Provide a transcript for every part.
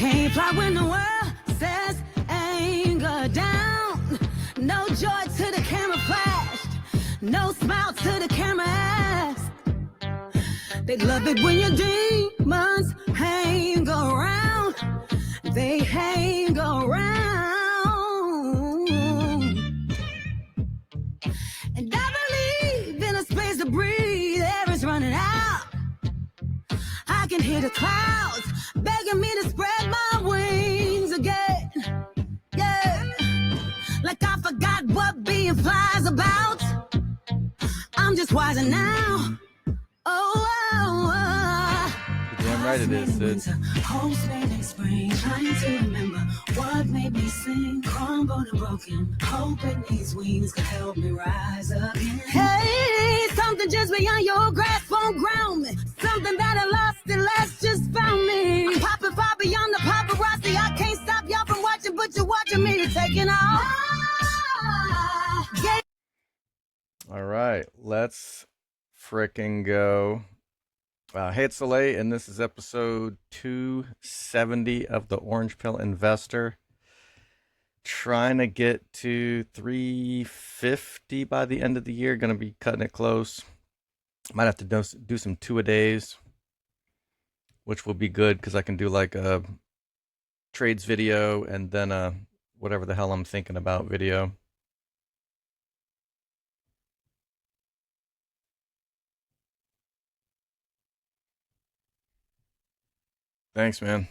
can't fly when the world says anger down. No joy to the camera flashed, no smile to the camera asked. They love it when your demons hang around. They hang around. And I believe in a space to breathe. Air is running out. I can hear the clouds begging me to spread my wings again. Yeah, like I forgot what being fly's about. I'm just wiser now. Damn right it is, Sid. Whole spring, spring, trying to remember what made me sing. Crumbled and broken, hoping these wings could help me rise again. Hey, something just beyond your grasp won't ground me. Something that I lost and last just found me. Popping far beyond the paparazzi. I can't stop y'all from watching, but you're watching me taking off. Yeah. All right, let's fricking go. Hey, it's Soleil, and this is episode 270 of the Orange Pill Investor. Trying to get to 350 by the end of the year. Going to be cutting it close. Might have to do some two-a-days, which will be good because I can do like a trades video and then a whatever the hell I'm thinking about video. Thanks, man.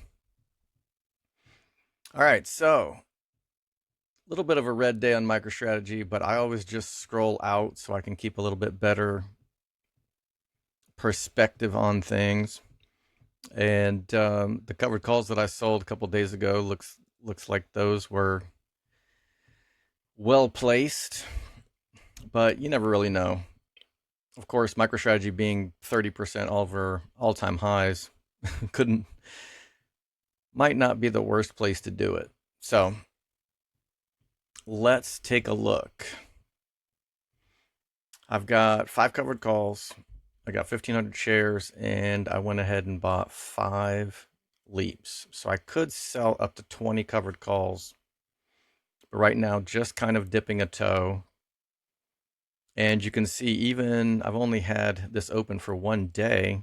All right, so a little bit of a red day on MicroStrategy, but I always just scroll out so I can keep a little bit better perspective on things. And the covered calls that I sold a couple days ago looks like those were well placed, but you never really know. Of course, MicroStrategy being 30% over all-time highs might not be the worst place to do it. So let's take a look. I've got 5 covered calls. I got 1,500 shares, and I went ahead and bought 5 leaps. So I could sell up to 20 covered calls. But right now, just kind of dipping a toe. And you can see even I've only had this open for one day.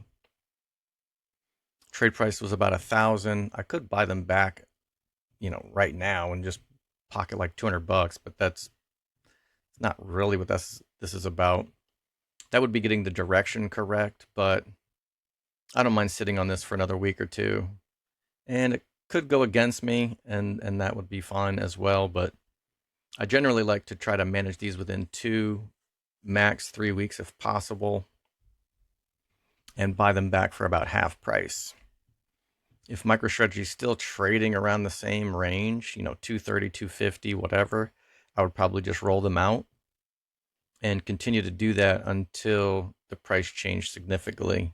Trade price was about 1,000. I could buy them back, right now and just pocket like $200, but that's not really what this is about. That would be getting the direction correct, but I don't mind sitting on this for another week or two. And it could go against me, and that would be fine as well. But I generally like to try to manage these within 2, max 3 weeks if possible, and buy them back for about half price. If MicroStrategy is still trading around the same range, 230, 250, whatever, I would probably just roll them out and continue to do that until the price changed significantly.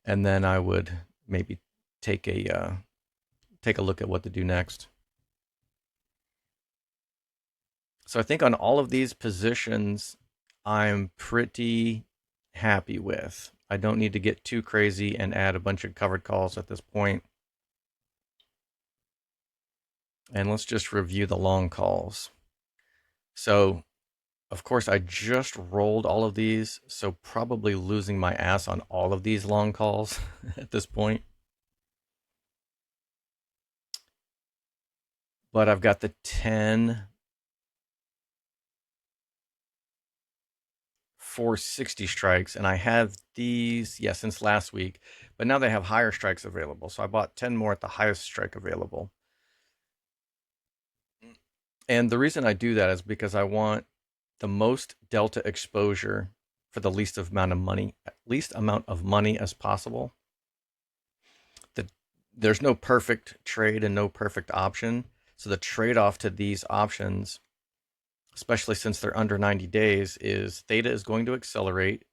And then I would maybe take a look at what to do next. So I think on all of these positions, I'm pretty happy with. I don't need to get too crazy and add a bunch of covered calls at this point. And let's just review the long calls. So, of course, I just rolled all of these, so probably losing my ass on all of these long calls at this point. But I've got the 10 460 strikes, and I have these, since last week, but now they have higher strikes available. So I bought 10 more at the highest strike available. And the reason I do that is because I want the most delta exposure for the least amount of money as possible. There's no perfect trade and no perfect option. So the trade-off to these options, especially since they're under 90 days, is theta is going to accelerate,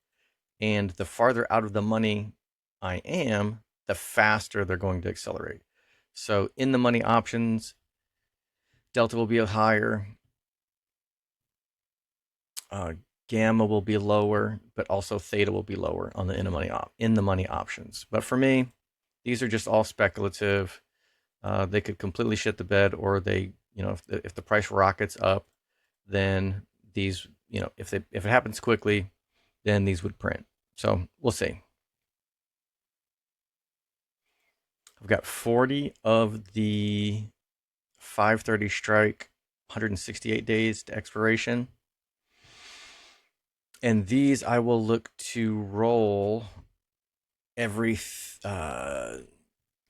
and the farther out of the money I am, the faster they're going to accelerate. So in the money options, delta will be higher, gamma will be lower, but also theta will be lower on the in the money options. But for me, these are just all speculative. they could completely shit the bed, or they, if the price rockets up, then these, if it happens quickly, then these would print. So we'll see. I've got 40 of the 530 strike, 168 days to expiration. And these I will look to roll every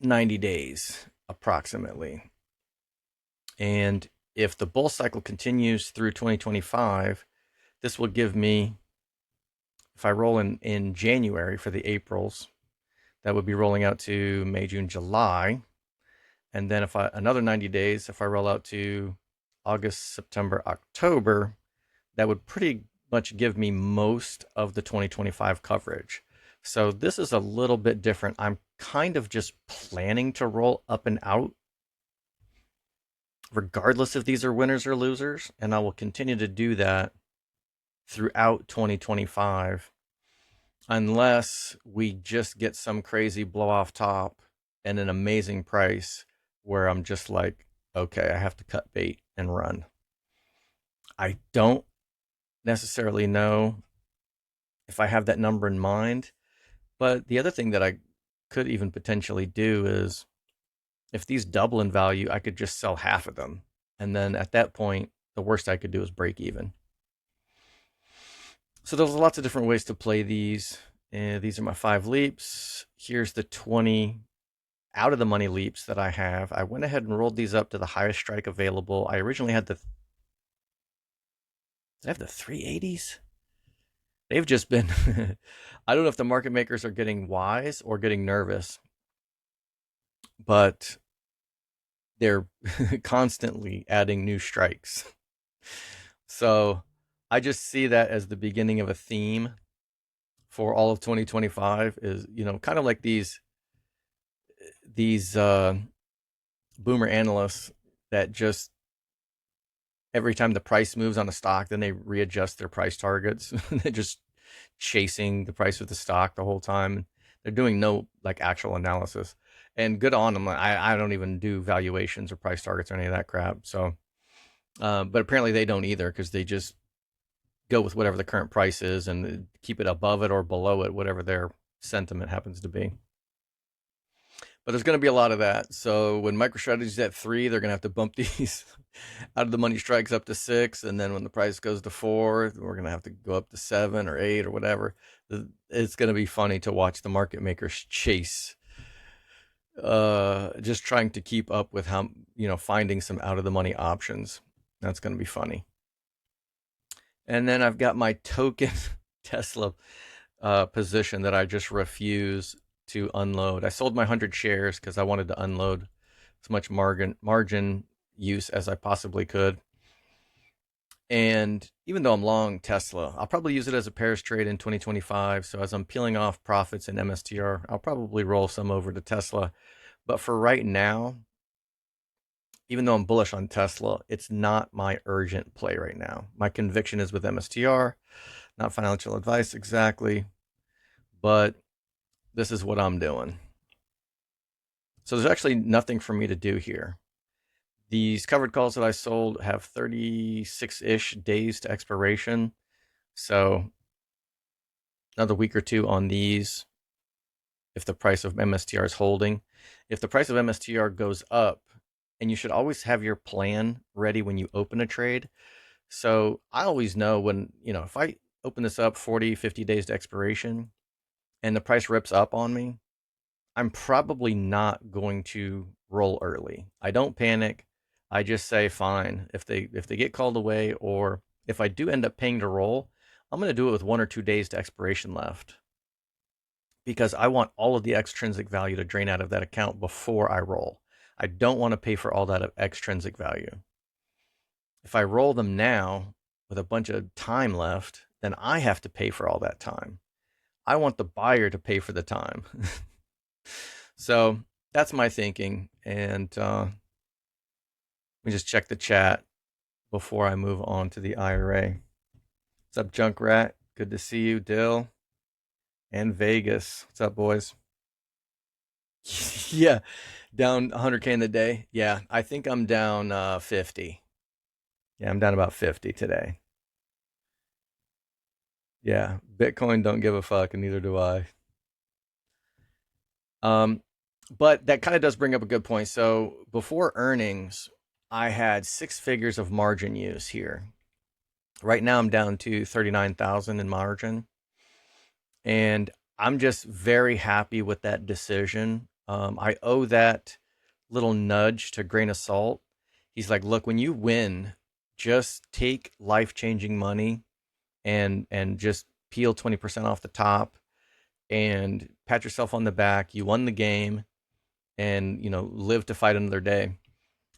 90 days approximately. And if the bull cycle continues through 2025, this will give me, if I roll in January for the Aprils, that would be rolling out to May, June, July. And then another 90 days, if I roll out to August, September, October, that would pretty much give me most of the 2025 coverage. So this is a little bit different. I'm kind of just planning to roll up and out, regardless if these are winners or losers. And I will continue to do that throughout 2025, unless we just get some crazy blow off top and an amazing price where I'm just like, okay, I have to cut bait and run. I don't necessarily know if I have that number in mind. But the other thing that I could even potentially do is, if these double in value, I could just sell half of them. And then at that point, the worst I could do is break even. So there's lots of different ways to play these. These are my 5 leaps. Here's the 20 out of the money leaps that I have. I went ahead and rolled these up to the highest strike available. I originally had did I have the 380s? They've just been, I don't know if the market makers are getting wise or getting nervous, but they're constantly adding new strikes. So I just see that as the beginning of a theme for all of 2025, is, kind of like these boomer analysts that just, every time the price moves on a stock, then they readjust their price targets. They're just chasing the price of the stock the whole time. They're doing no like actual analysis. And good on them. I don't even do valuations or price targets or any of that crap. So, but apparently they don't either, because they just go with whatever the current price is and keep it above it or below it, whatever their sentiment happens to be. But there's going to be a lot of that. So when MicroStrategy's at 3, they're going to have to bump these out of the money strikes up to 6. And then when the price goes to 4, we're going to have to go up to 7 or 8 or whatever. It's going to be funny to watch the market makers chase, just trying to keep up with how, finding some out of the money options. That's going to be funny. And then I've got my token Tesla position that I just refuse to unload. I sold my 100 shares because I wanted to unload as much margin use as I possibly could. And even though I'm long Tesla, I'll probably use it as a pairs trade in 2025. So as I'm peeling off profits in MSTR, I'll probably roll some over to Tesla. But for right now, even though I'm bullish on Tesla, it's not my urgent play right now. My conviction is with MSTR, not financial advice exactly, but this is what I'm doing. So there's actually nothing for me to do here. These covered calls that I sold have 36-ish days to expiration. So another week or two on these, if the price of MSTR is holding. If the price of MSTR goes up, and you should always have your plan ready when you open a trade. So I always know when, if I open this up 40, 50 days to expiration and the price rips up on me, I'm probably not going to roll early. I don't panic. I just say, fine. If they get called away, or if I do end up paying to roll, I'm going to do it with 1 or 2 days to expiration left, because I want all of the extrinsic value to drain out of that account before I roll. I don't want to pay for all that extrinsic value. If I roll them now with a bunch of time left, then I have to pay for all that time. I want the buyer to pay for the time. So that's my thinking. And let me just check the chat before I move on to the IRA. What's up, Junkrat? Good to see you, Dill. And Vegas. What's up, boys? Yeah. Down 100K in the day. Yeah, I think I'm down 50. Yeah, I'm down about 50 today. Yeah, Bitcoin don't give a fuck, and neither do I. Um, but that kind of does bring up a good point. So before earnings, I had six figures of margin use here. Right now, I'm down to 39,000 in margin, and I'm just very happy with that decision. I owe that little nudge to Grain of Salt. He's like, look, when you win, just take life-changing money and just peel 20% off the top and pat yourself on the back. You won the game, and live to fight another day.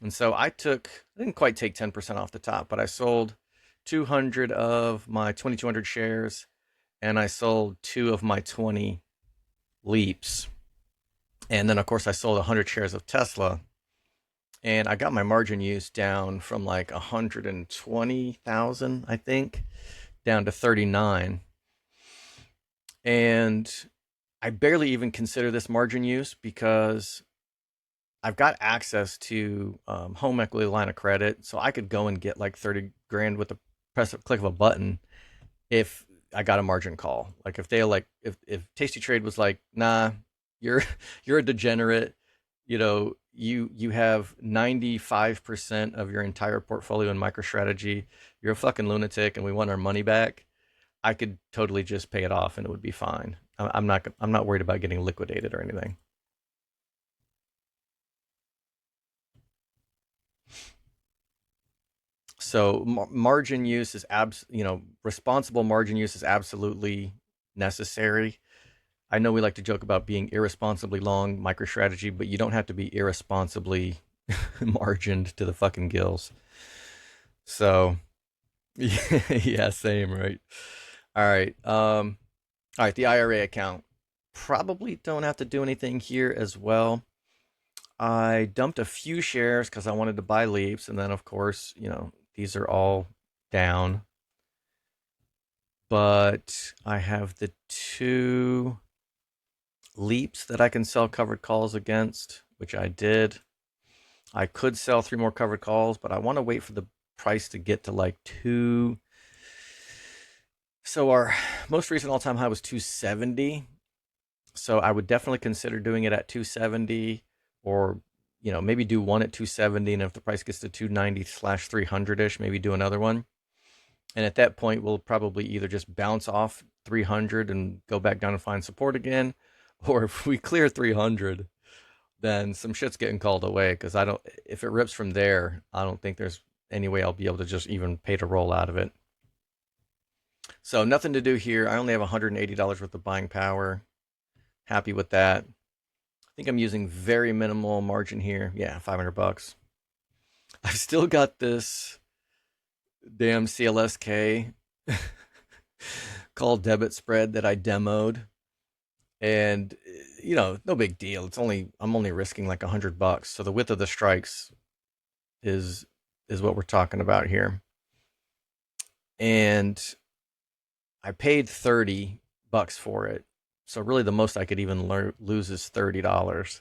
And so I didn't quite take 10% off the top, but I sold 200 of my 2,200 shares, and I sold two of my 20 leaps. And then, of course, I sold 100 shares of Tesla. And I got my margin use down from like 120,000, I think, down to 39. And I barely even consider this margin use because I've got access to home equity line of credit, so I could go and get like 30 grand with the click of a button if I got a margin call. Like if Tasty Trade was like, nah, you're you're a degenerate, you have 95% of your entire portfolio in MicroStrategy, you're a fucking lunatic, and we want our money back. I could totally just pay it off and it would be fine. I'm not worried about getting liquidated or anything. So margin use is responsible margin use is absolutely necessary. I know we like to joke about being irresponsibly long MicroStrategy, but you don't have to be irresponsibly margined to the fucking gills. So yeah, same, right? All right. All right, the IRA account. Probably don't have to do anything here as well. I dumped a few shares because I wanted to buy leaps, and then of course, these are all down. But I have the two leaps that I can sell covered calls against, which I did. I could sell three more covered calls, but I want to wait for the price to get to like two. So our most recent all-time high was 270. So I would definitely consider doing it at 270, or maybe do one at 270, and if the price gets to 290 slash 300ish, maybe do another one. And at that point, we'll probably either just bounce off 300 and go back down and find support again, or if we clear 300, then some shit's getting called away, because if it rips from there, I don't think there's any way I'll be able to just even pay to roll out of it. So nothing to do here. I only have $180 worth of buying power. Happy with that. I think I'm using very minimal margin here. Yeah, $500. I've still got this damn CLSK call debit spread that I demoed, and no big deal. I'm only risking like $100, so the width of the strikes is what we're talking about here. And I paid $30 for it, so really the most I could even lose is $30.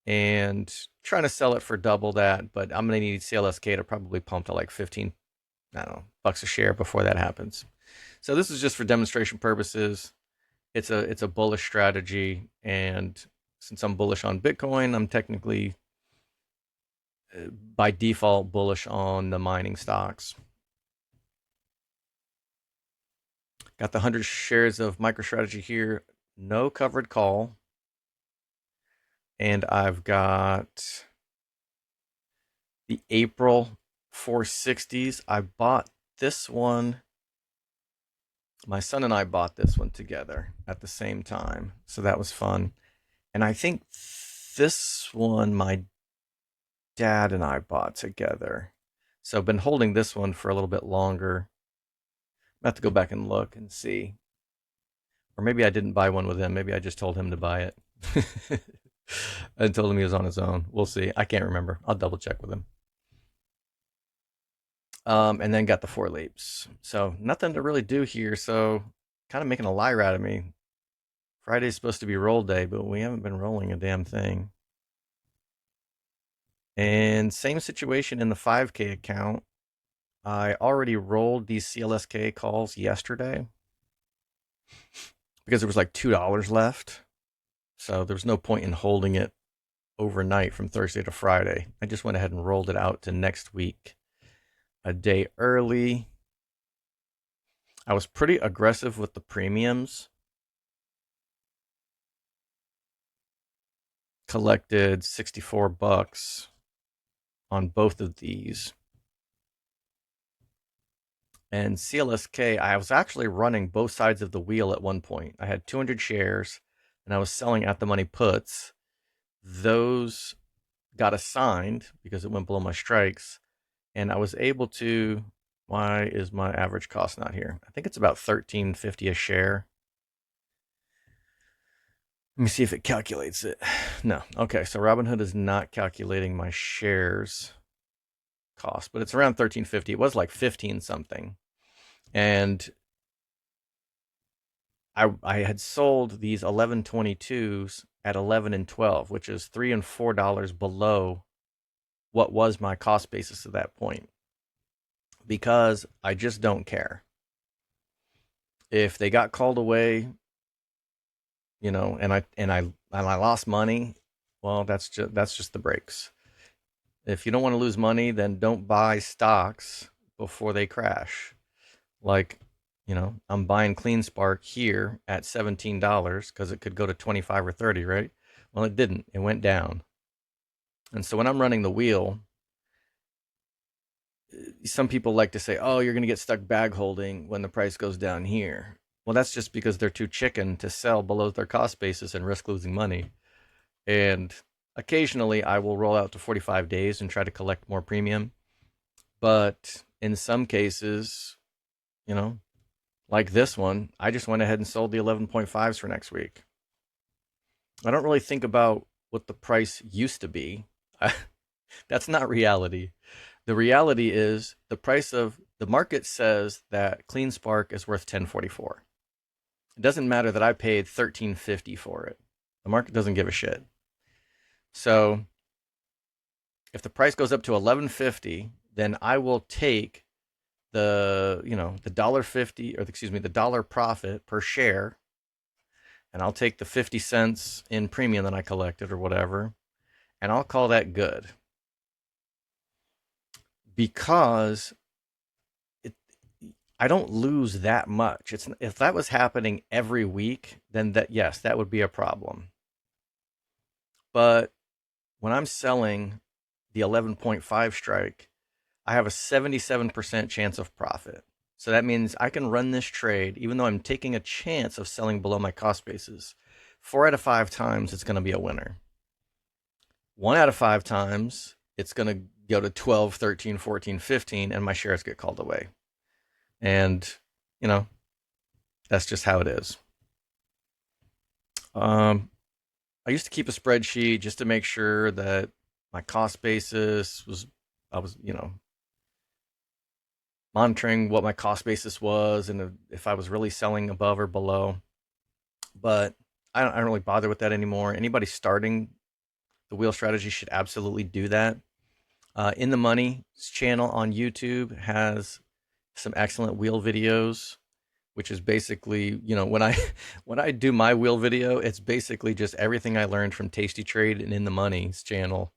And trying to sell it for double that, but I'm gonna need CLSK to probably pump to like 15, I don't know, bucks a share before that happens. So this is just for demonstration purposes. It's a bullish strategy, and since I'm bullish on Bitcoin, I'm technically by default bullish on the mining stocks. Got the 100 shares of MicroStrategy here, no covered call. And I've got the April 460s. I bought this one. My son and I bought this one together at the same time, so that was fun. And I think this one my dad and I bought together. So I've been holding this one for a little bit longer. I have to go back and look and see. Or maybe I didn't buy one with him. Maybe I just told him to buy it. I told him he was on his own. We'll see. I can't remember. I'll double check with him. And then got the four leaps. So nothing to really do here. So kind of making a liar out of me. Friday's supposed to be roll day, but we haven't been rolling a damn thing. And same situation in the 5K account. I already rolled these CLSK calls yesterday because there was like $2 left. So there was no point in holding it overnight from Thursday to Friday. I just went ahead and rolled it out to next week a day early. I was pretty aggressive with the premiums. Collected 64 bucks on both of these. And CLSK, I was actually running both sides of the wheel at one point. I had 200 shares and I was selling at the money puts. Those got assigned because it went below my strikes. And I was able to. Why is my average cost not here? I think it's about $13.50 a share. Let me see if it calculates it. No. Okay, so Robinhood is not calculating my shares cost, but it's around $13.50. It was like 15 something. And I had sold these 1122s at 11 and 12, which is $3 and $4 below what was my cost basis at that point, because I just don't care. If they got called away, and I lost money, well, that's just the breaks. If you don't want to lose money, then don't buy stocks before they crash. Like, I'm buying CleanSpark here at $17 because it could go to 25 or 30, right? Well, it didn't. It went down. And so when I'm running the wheel, some people like to say, oh, you're going to get stuck bag holding when the price goes down here. Well, that's just because they're too chicken to sell below their cost basis and risk losing money. And occasionally I will roll out to 45 days and try to collect more premium. But in some cases, like this one, I just went ahead and sold the 11.5s for next week. I don't really think about what the price used to be. That's not reality. The reality is the price of the market says that CleanSpark is worth $10.44. It doesn't matter that I paid $13.50 for it. The market doesn't give a shit. So if the price goes up to $11.50, then I will take the $1.50, or excuse me, the dollar profit per share, and I'll take the 50 cents in premium that I collected or whatever, and I'll call that good. Because I don't lose that much. If that was happening every week, then that would be a problem. But when I'm selling the 11.5 strike, I have a 77% chance of profit. So that means I can run this trade, even though I'm taking a chance of selling below my cost basis. 4 out of 5 times, it's going to be a winner. 1 out of 5 times, it's going to go to 12, 13, 14, 15, and my shares get called away. And, that's just how it is. I used to keep a spreadsheet just to make sure that my cost basis I was monitoring what my cost basis was and if I was really selling above or below. But I don't really bother with that anymore. Anybody starting the wheel strategy should absolutely do that. In the Money channel on YouTube has some excellent wheel videos, which is basically, when I do my wheel video, it's basically just everything I learned from Tasty Trade and In the Money's channel,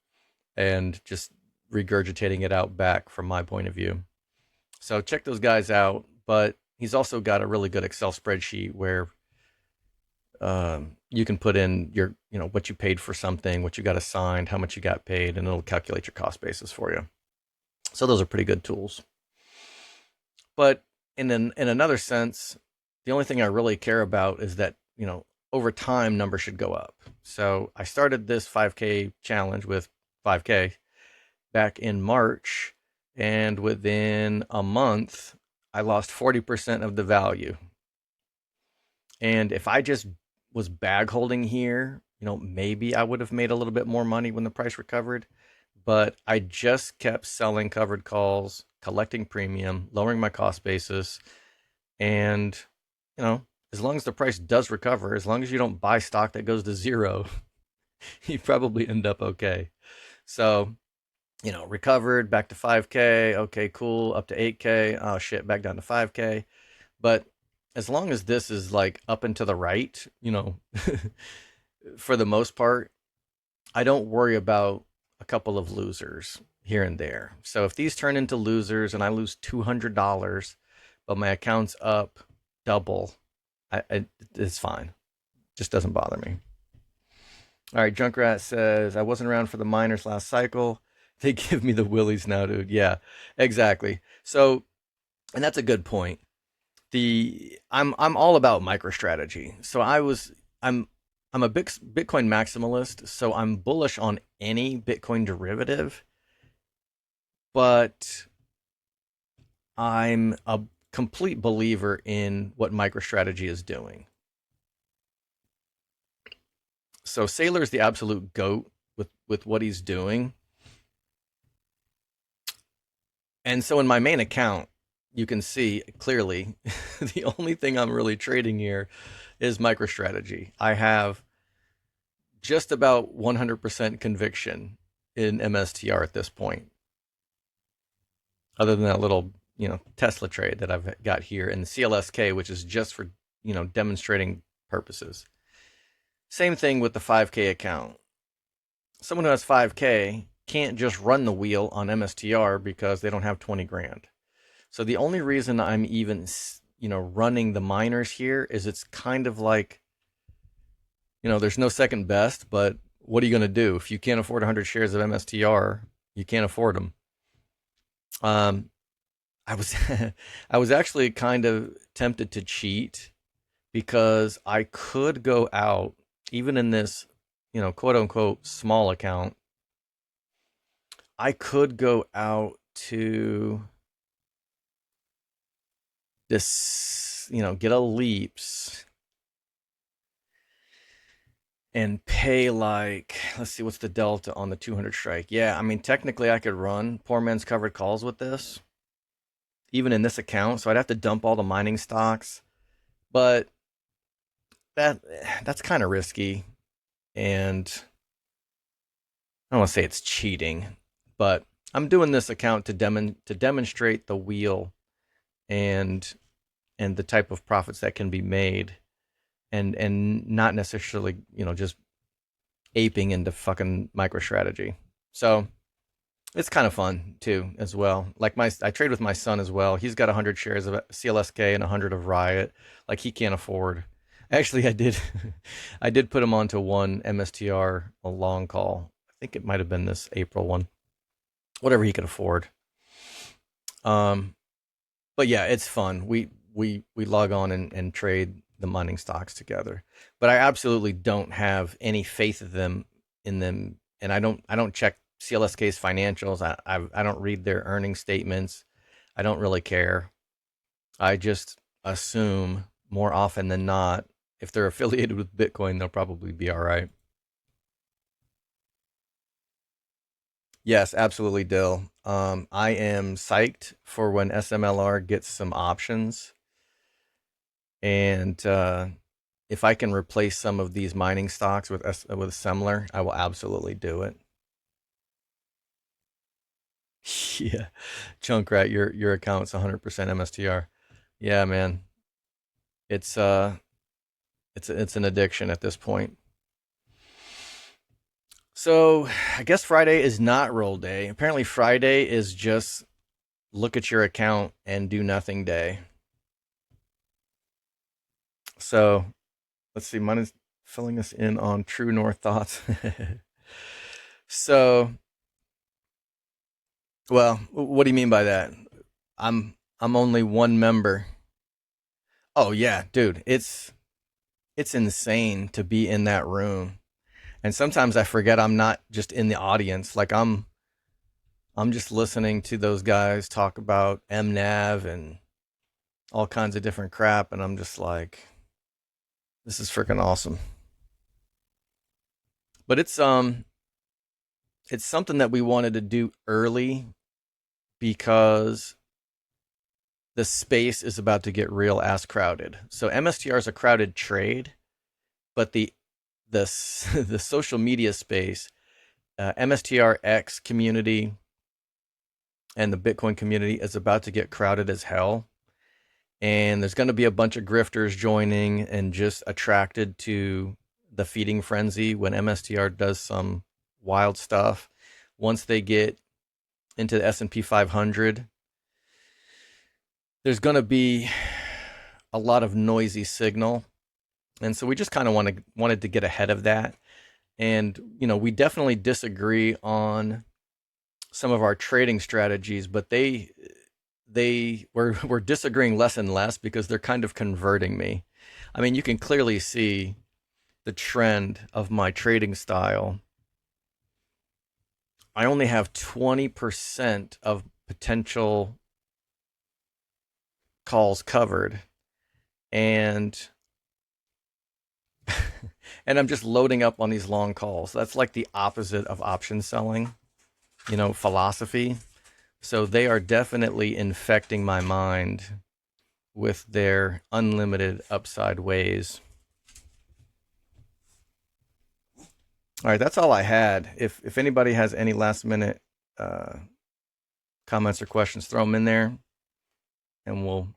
and just regurgitating it out back from my point of view. So check those guys out. But he's also got a really good Excel spreadsheet where you can put in your, what you paid for something, what you got assigned, how much you got paid, and it'll calculate your cost basis for you. So those are pretty good tools. But in another sense, the only thing I really care about is that, over time, numbers should go up. So I started this 5K challenge with 5K back in March, and within a month, I lost 40% of the value. And if I just was bag holding here, maybe I would have made a little bit more money when the price recovered. But I just kept selling covered calls, collecting premium, lowering my cost basis. And, as long as the price does recover, as long as you don't buy stock that goes to zero, you probably end up okay. So recovered back to 5K. Okay, cool. Up to 8K. Oh shit, back down to 5K. But as long as this is like up and to the right, for the most part, I don't worry about a couple of losers here and there. So if these turn into losers and I lose $200, but my account's up double, it's fine. Just doesn't bother me. All right, Junkrat says, I wasn't around for the miners last cycle. They give me the willies now, dude. Yeah, exactly. So, and that's a good point. I'm all about MicroStrategy. So I'm a big Bitcoin maximalist, so I'm bullish on any Bitcoin derivative, but I'm a complete believer in what MicroStrategy is doing. So Saylor is the absolute GOAT with what he's doing. And so in my main account, you can see clearly the only thing I'm really trading here is MicroStrategy. I have just about 100% conviction in MSTR at this point, other than that little, Tesla trade that I've got here, and the CLSK, which is just for, demonstrating purposes. Same thing with the 5K account. Someone who has 5K can't just run the wheel on MSTR because they don't have 20 grand. So the only reason I'm even, running the miners here is it's kind of like, there's no second best, but what are you going to do? If you can't afford 100 shares of MSTR, you can't afford them. I was I was actually kind of tempted to cheat because I could go out even in this, quote unquote small account. I could go out to this, get a leaps and pay like, let's see, what's the delta on the 200 strike? Yeah, I mean, technically I could run poor man's covered calls with this, even in this account. So I'd have to dump all the mining stocks, but that's kind of risky. And I don't want to say it's cheating, but I'm doing this account to demonstrate the wheel and the type of profits that can be made, and not necessarily, just aping into fucking MicroStrategy. So it's kind of fun too, as well. Like I trade with my son as well. He's got 100 shares of CLSK and 100 of Riot. Like he can't afford. Actually, I did, I did put him onto one MSTR, a long call. I think it might have been this April one. Whatever he could afford. But yeah, it's fun. We log on and trade the mining stocks together. But I absolutely don't have any faith in them, and I don't check CLSK's financials. I don't read their earnings statements. I don't really care. I just assume more often than not, if they're affiliated with Bitcoin, they'll probably be all right. Yes, absolutely, Dill. I am psyched for when SMLR gets some options, and if I can replace some of these mining stocks with Semler, I will absolutely do it. Yeah, Chunkrat, your account's 100% MSTR. Yeah, man, it's it's an addiction at this point. So I guess Friday is not roll day. Apparently Friday is just look at your account and do nothing day. So let's see, mine is filling us in on True North thoughts. So, well, what do you mean by that? I'm only one member. Oh yeah, dude, it's insane to be in that room. And sometimes I forget I'm not just in the audience. Like I'm just listening to those guys talk about MNAV and all kinds of different crap, and I'm just like, this is freaking awesome. But it's something that we wanted to do early because the space is about to get real ass crowded. So MSTR is a crowded trade, but the the social media space, MSTRX community, and the Bitcoin community is about to get crowded as hell. And there's going to be a bunch of grifters joining and just attracted to the feeding frenzy when MSTR does some wild stuff. Once they get into the S&P 500, there's going to be a lot of noisy signal. And so we just kind of wanted to get ahead of that. And, we definitely disagree on some of our trading strategies, but we're disagreeing less and less because they're kind of converting me. I mean, you can clearly see the trend of my trading style. I only have 20% of potential calls covered, and and I'm just loading up on these long calls. That's like the opposite of option selling, philosophy. So they are definitely infecting my mind with their unlimited upside ways. All right, that's all I had. If anybody has any last minute comments or questions, throw them in there, and we'll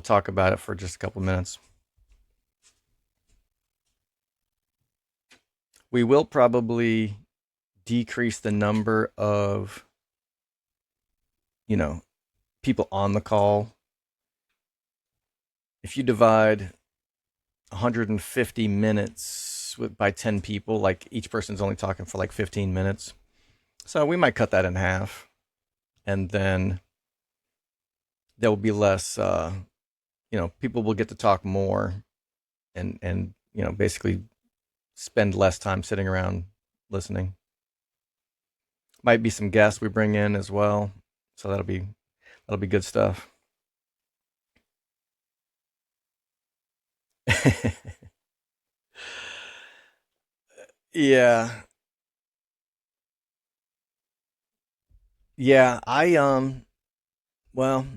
talk about it for just a couple minutes. We will probably decrease the number of people on the call. If you divide 150 minutes by 10 people, like each person's only talking for like 15 minutes. So we might cut that in half, and then there will be less, people will get to talk more and basically spend less time sitting around listening. Might be some guests we bring in as well. So that'll be good stuff. Yeah. Yeah, well,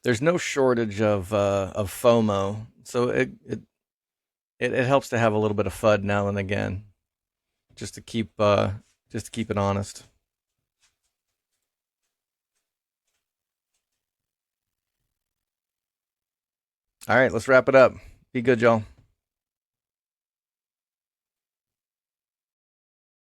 there's no shortage of FOMO. So it helps to have a little bit of FUD now and again, just to keep it honest. All right, let's wrap it up. Be good, y'all.